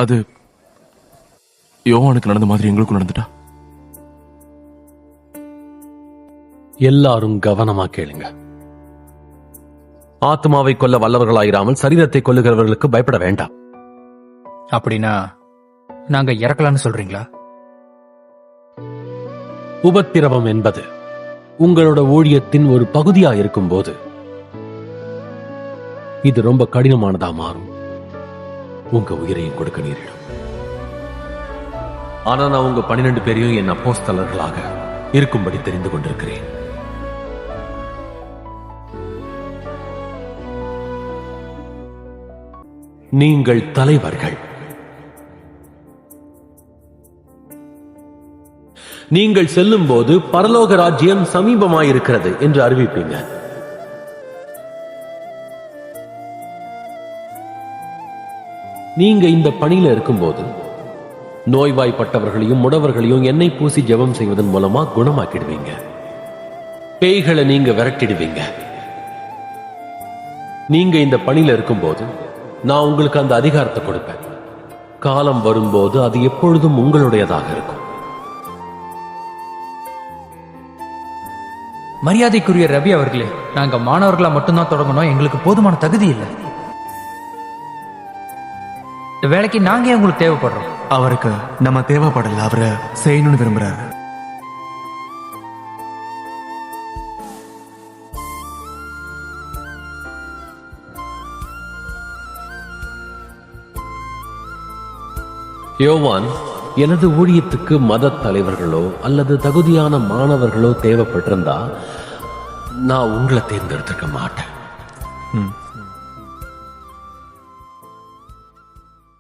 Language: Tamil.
அது யோவானுக்கு நடந்த மாதிரி எங்களுக்கும் நடந்துட்டா? எல்லாரும் கவனமா கேளுங்க. ஆத்மாவை கொல்ல வல்லவர்களாயிராமல் சரீரத்தை கொல்லுகிறவர்களுக்கு பயப்பட வேண்டாம். அப்படின்னா நாங்க இறக்கலான்னு சொல்றீங்களா? உபத்திரவம் என்பது உங்களோட ஊழியத்தின் ஒரு பகுதியா இருக்கும் போது இது ரொம்ப கடினமானதா மாறும். உங்க உயிரையும் கொடுக்க நேரிடும். ஆனா நான் உங்க 12 பேரையும் என் அப்போஸ்தலர்களாக இருக்கும்படி தெரிந்து கொண்டிருக்கிறேன். நீங்கள் தலைவர்கள். நீங்கள் செல்லும் போது பரலோக ராஜ்யம் சமீபமாயிருக்கிறது என்று அறிவிப்பீங்க. நீங்க இந்த பணியில இருக்கும்போது நோய்வாய்ப்பட்டவர்களையும் முடவர்களையும் எண்ணெய் பூசி ஜெபம் செய்வதன் மூலமா குணமாக்கிடுவீங்க. பேய்களை நீங்க விரட்டிடுவீங்க. நீங்க இந்த பணியில இருக்கும்போது நான் உங்களுக்கு அந்த அதிகாரத்தை கொடுப்பேன். காலம் வரும்போது அது எப்பொழுதும் உங்களுடையதாக இருக்கும். மரியாதைக்குரிய ரவி அவர்களே, நாங்க மாணவர்களா மட்டும்தான் தொடங்கணும். எங்களுக்கு போதுமான தகுதி இல்லை. இந்த வேலைக்கு நாங்க ஏன் உங்களுக்கு தேவைப்படுறோம்? அவருக்கு நம்ம தேவைப்படல, அவரை செய்யணும்னு விரும்புறாரு. யோவான், எனது ஊழியத்துக்கு மத தலைவர்களோ அல்லது தகுதியான மாணவர்களோ தேவைப்பட்டிருந்தா நான் உங்களை தேர்ந்தெடுத்திருக்க மாட்டேன்.